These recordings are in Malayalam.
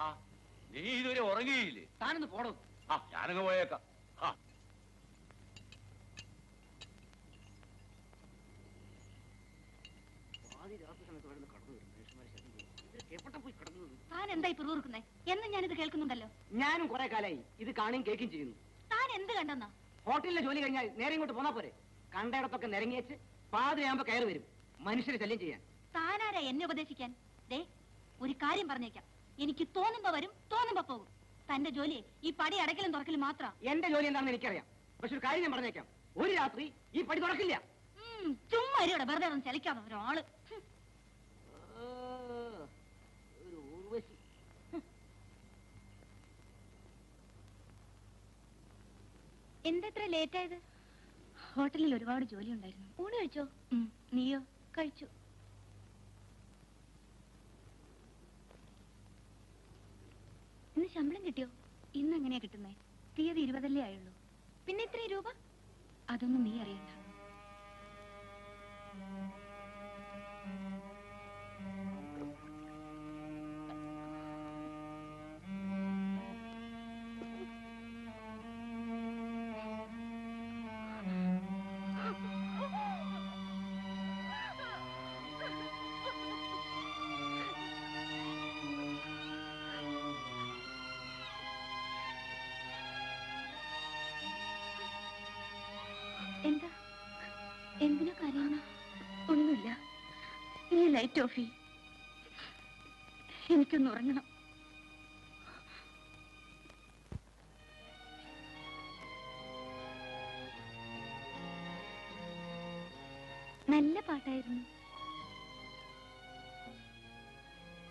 ആഹാ, നീ ഇതുവരെ ഉറങ്ങിയില്ലേ? താനൊന്ന് പോടോ. ആ, ഞാനങ്ങ് പോയേക്കാം. ആ, താൻ എന്തായി പിറുപിറുക്കുന്നേ? എന്നും ഞാനിത് കേൾക്കുന്നുണ്ടല്ലോ. ഞാനും കുറെ കാലായി ഇത് കാണുകയും കേൾക്കുകയും ചെയ്യുന്നു. താൻ എന്ത് കണ്ടെന്നാ? ഹോട്ടലിലെ ജോലി കഴിഞ്ഞാൽ നേരെ ഇങ്ങോട്ട് പോന്നാ പോരെ? കണ്ടയിടത്തൊക്കെ നിരങ്ങിയേച്ച് പാതിരയാകുമ്പോ കയറി വരും മനുഷ്യരെ ശല്യം ചെയ്യാൻ. താനാരാ എന്നെ ഉപദേശിക്കാൻ? ദേ, ഒരു കാര്യം പറഞ്ഞേക്കാം. എനിക്ക് തോന്നുമ്പോ വരും, തോന്നുമ്പോ പോകും. തന്റെ ജോലി ഈ പടി അടക്കലും തുറക്കലും മാത്രം. എന്റെ ജോലി എന്താണെന്ന് എനിക്കറിയാം. പക്ഷെ ഒരു കാര്യം ഞാൻ പറഞ്ഞേക്കാം, ഒരു രാത്രി ഈ പടി തുറക്കില്ല. ചുമ്മാ ഇവിടെ വെറുതെ ഒന്നും ചലിക്കാതെ ഒരാള്. ഒരു ഊർവശി. എന്തെത്ര ലേറ്റ് ആയത്? ഹോട്ടലിൽ ഒരുപാട് ജോലി ഉണ്ടായിരുന്നു. ഊണ് കഴിച്ചോ? നീയോ? കഴിച്ചു. ഇന്ന് ശമ്പളം കിട്ടിയോ? ഇന്ന് എങ്ങനെയാ കിട്ടുന്നേ? തീയതി 20 ആയുള്ളൂ. പിന്നെ ഇത്ര രൂപ? അതൊന്നും നീ അറിയണ്ട. എന്താ? എന്തിനാ കരയുന്ന? ഒന്നുമില്ല. ഈ ലൈറ്റ് ഓഫ് ചെയ്യ്. എനിക്കൊന്ന് ഉറങ്ങണം. നല്ല പാട്ടായിരുന്നു.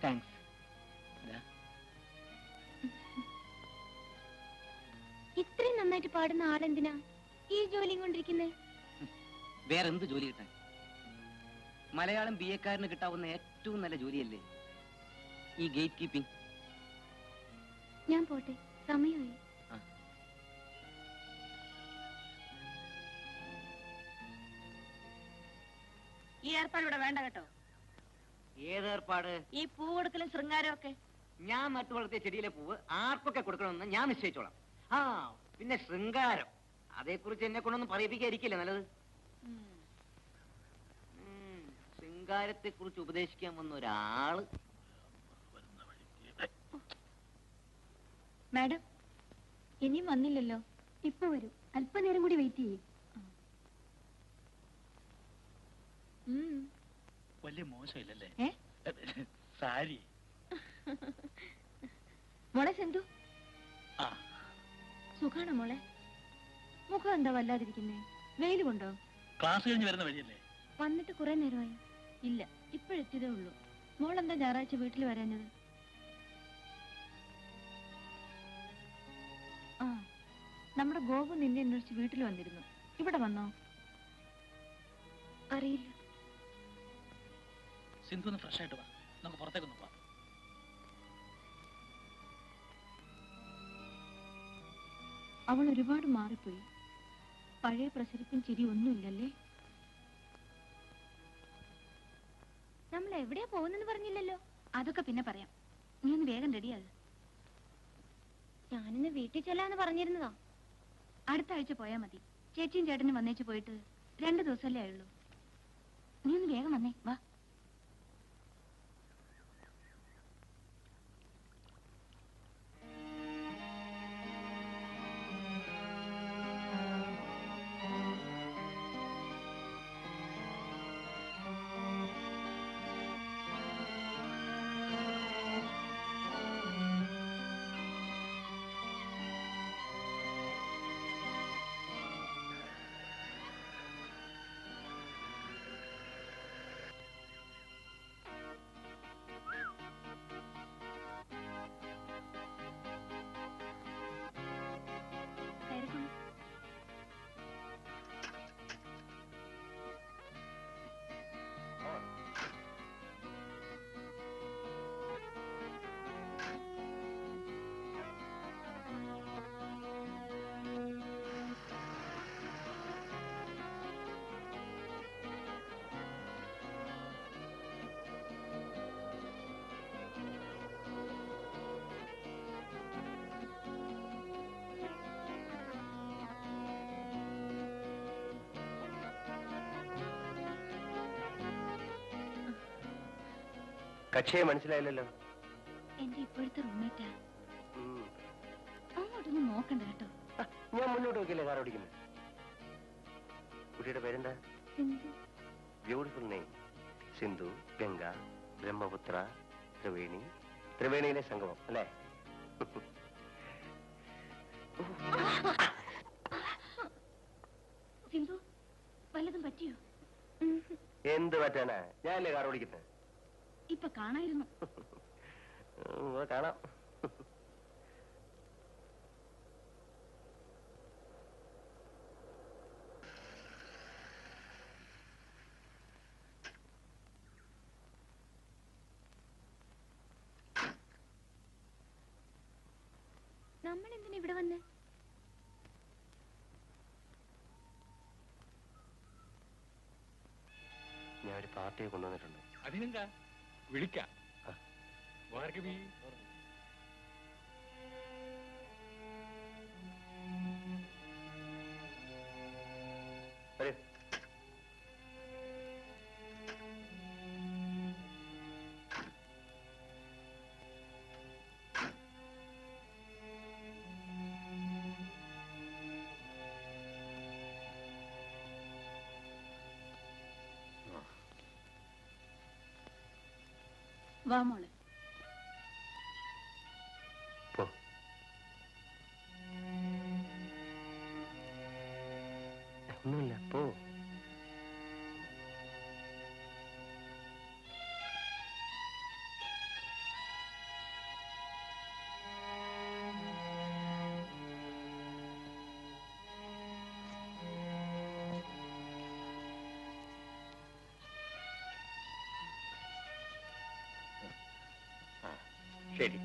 താങ്ക്സ്. ഇത്രയും നന്നായിട്ട് പാടുന്ന ആളെന്തിനാ ഈ ജോലിയും കൊണ്ടിരിക്കുന്നേ? വേറെന്ത് ജോലി കിട്ടാൻ? മലയാളം BA-ക്കാരന് കിട്ടാവുന്ന ഏറ്റവും നല്ല ജോലിയല്ലേ ഈ ഗേറ്റ് കീപ്പിംഗ്. ഞാൻ പോട്ടെ, സമയമായി. ഈ ഏർപ്പാട് ഇവിടെ വേണ്ട കേട്ടോ. ഏതേർപ്പാട്? ഈ പൂ കൊടുക്കലും ശൃംഗാരവും ഒക്കെ ഞാൻ നട്ടു വളർത്തിയ ചെടിയിലെ പൂവ് ആർക്കൊക്കെ കൊടുക്കണമെന്ന് ഞാൻ നിശ്ചയിച്ചോളാം. ആ, പിന്നെ ശൃംഗാരം, അതേക്കുറിച്ച് എന്നെ കൊണ്ടൊന്നും പറയിപ്പിക്കാതിരിക്കില്ല നല്ലത്. ശൃംഗാരത്തെ കുറിച്ച് ഉപദേശിക്കാൻ വന്ന ഒരാള്. മാഡം ഇനിയും വന്നില്ലല്ലോ. ഇപ്പൊ വരും, അല്പനേരം കൂടി വെയിറ്റ് ചെയ്യും. വലിയ മോശമില്ലല്ലേ സാരി? മോളെ സെന്തു, ആ സുഖാണോ മോളെ? മുഖം എന്താ വല്ലാതിരിക്കുന്നേ? വെയിൽ കൊണ്ടോ? ക്ലാസ് കഴിഞ്ഞ് വരുന്ന വഴിയല്ലേ? വന്നിട്ട് കുറെ നേരമായി. ഇല്ല, ഇപ്പോഴെത്തിയതേ ഉള്ളൂ. മോളെന്താ ഞായറാഴ്ച വീട്ടിൽ വരാഞ്ഞത്? ആ, നമ്മുടെ ഗോപു നിന്നെ അന്വേഷിച്ച് വീട്ടിൽ വന്നിരുന്നു. ഇവിടെ വന്നോ? അറിയില്ല. സിന്ധു ഒന്ന് ഫ്രഷ് ആയിട്ട് വാ, നമുക്ക് പുറത്തേക്ക് നോക്കാം. അവൾ ഒരുപാട് മാറിപ്പോയി. പഴയ പ്രസരിപ്പും ചിരി ഒന്നുമില്ലല്ലേ? നമ്മൾ എവിടെയാ പോകുന്നെന്ന് പറഞ്ഞില്ലല്ലോ. അതൊക്കെ പിന്നെ പറയാം. നീ ഒന്ന് വേഗം റെഡിയാകും. ഞാനിന്ന് വീട്ടിൽ ചെല്ലാന്ന് പറഞ്ഞിരുന്നതാ. അടുത്ത ആഴ്ച പോയാ മതി. ചേച്ചിയും ചേട്ടനും വന്നേച്ച് പോയിട്ട് 2 ദിവസമല്ലേ ആയുള്ളൂ. നീ ഒന്ന് വേഗം വന്നേ, വാ. കക്ഷിയെ മനസ്സിലായില്ലല്ലോ. എന്റെ ഇപ്പോഴത്തെ റൂംമേറ്റാ. അങ്ങോട്ടൊന്നും നോക്കണ്ട കേട്ടോ. ഞാൻ മുന്നോട്ട് നോക്കിയല്ലേ കാർ ഓടിക്കുന്നത്. കുട്ടിയുടെ പേരെന്താ? സിന്ധു. Beautiful name. സിന്ധു, ഗംഗ, ബ്രഹ്മപുത്ര, ത്രിവേണി. ത്രിവേണിയിലെ സംഗമം അല്ലേ? സിന്ധു, വല്ലതും പറ്റിയോ? എന്ത് പറ്റാനാ? ഞാനല്ലേ കാർ ഓടിക്കുന്നത്. ഇപ്പൊ കാണായിരുന്നു. കാണാം. നമ്മൾ എന്തിനാ ഇവിടെ വന്ന്? ഞാൻ ഒരു പാർട്ടിയെ കൊണ്ടുവന്നിട്ടുണ്ട്. അതിനെന്താ, വിളിക്കാം. ഭാർഗവി, വരൂ. വാ മോളെ. പോ. ഒന്നുമില്ല, പോ. ശരി.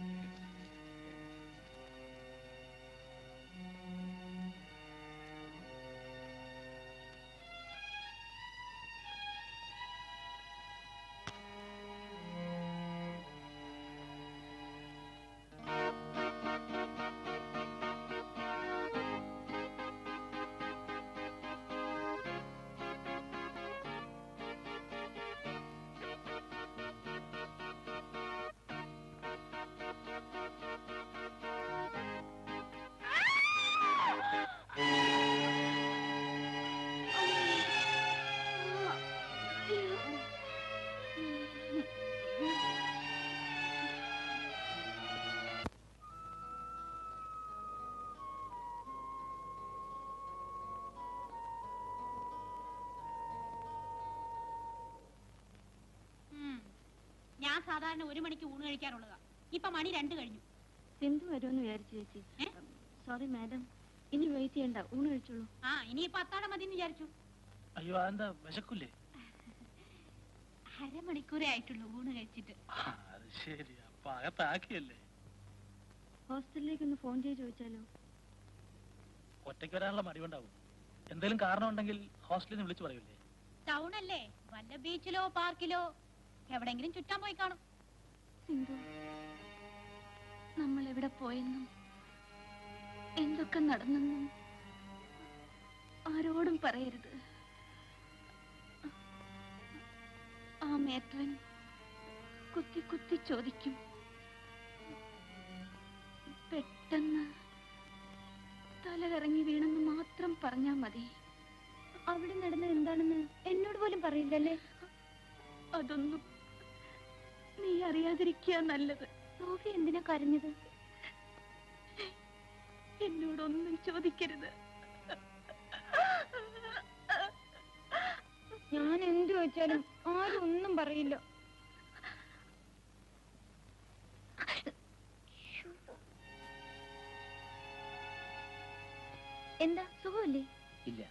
ഞാൻ സാധാരണ 1 മണിക്ക് ഊണ് കഴിക്കാറുള്ളതാ. ഇപ്പൊ മണി 2 കഴിഞ്ഞു. സിന്ധു വരുമെന്ന് വിചാരിച്ചു ചേച്ചി. സോറി മാഡം, ഇനി വെയിറ്റ് ചെയ്യണ്ട, ഊണ് കഴിച്ചോളൂ. ഇനിയിപ്പൊ അത്താഴം മതി എന്ന് വിചാരിച്ചു. അയ്യോ, അതെന്താ വിശക്കൂലേ? 1/2 മണിക്കൂറേ ആയിട്ടുള്ളൂ ഊണ് കഴിച്ചിട്ട്. അത് ശരി, അപ്പൊ അകത്താക്കിയല്ലേ. ഹോസ്റ്റലിലേക്ക് ഒന്ന് ഫോൺ ചെയ്ത് ചോദിച്ചാലോ? ഒറ്റയ്ക്ക് വരാനുള്ള മടിവുണ്ടാവും. എന്തെങ്കിലും കാരണം ഉണ്ടെങ്കിൽ ഹോസ്റ്റലിൽ നിന്ന് വിളിച്ചു പറയൂലേ? ടൗൺ അല്ലേ, വല്ല ബീച്ചിലോ പാർക്കിലോ എവിടെങ്കിലും ചുറ്റാൻ പോയി കാണും. സിന്ധു, നമ്മൾ എവിടെ പോയെന്നും എന്തൊക്കെ നടന്നെന്നും ആരോടും പറയരുത്. ആ മേത്രൻ കുത്തി കുത്തി ചോദിക്കും. പെട്ടെന്ന് തലകറങ്ങി വീണെന്ന് മാത്രം പറഞ്ഞാ മതി. അവിടെ നടന്നത് എന്താണെന്ന് എന്നോട് പോലും പറയില്ലല്ലേ? അതൊന്നും നീ അറിയാതിരിക്കുക നല്ലത്. സോഫി എന്തിനാ കരഞ്ഞത്? എന്നോടൊന്നും ചോദിക്കരുത്. ഞാൻ എന്ത് വെച്ചാലും ആരും ഒന്നും പറയില്ല. എന്താ, സുഖമല്ലേ? ഇല്ല.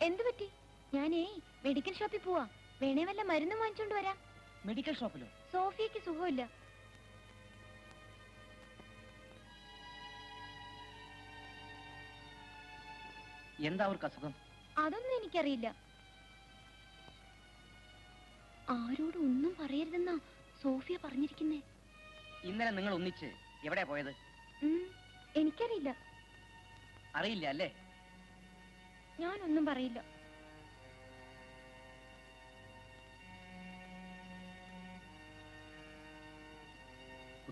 എന്ത് പറ്റി? ഞാനേ മെഡിക്കൽ ഷോപ്പിൽ പോവാ. വേണേ വല്ല മരുന്നും വാങ്ങിച്ചോണ്ട് വരാം. മെഡിക്കൽ ഷോപ്പിലോ? സോഫിയക്ക് സുഖമില്ല. എന്താ അവർക്ക് അസുഖം? അതൊന്നും എനിക്കറിയില്ല. ആരോടും ഒന്നും പറയരുതെന്നാ സോഫിയ പറഞ്ഞിരിക്കുന്നേ. ഇന്നലെ നിങ്ങൾ ഒന്നിച്ച് എവിടെയാ പോയത്? എനിക്കറിയില്ല. അറിയില്ല അല്ലേ? ഞാനൊന്നും പറയില്ല.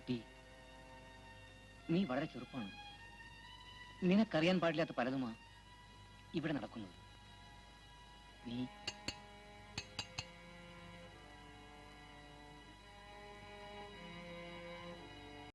കുട്ടി, നീ വളരെ ചെറുപ്പമാണ്. നിനക്കറിയാൻ പാടില്ലാത്ത പലതുമാ ഇവിടെ നടക്കുന്നത്. നീ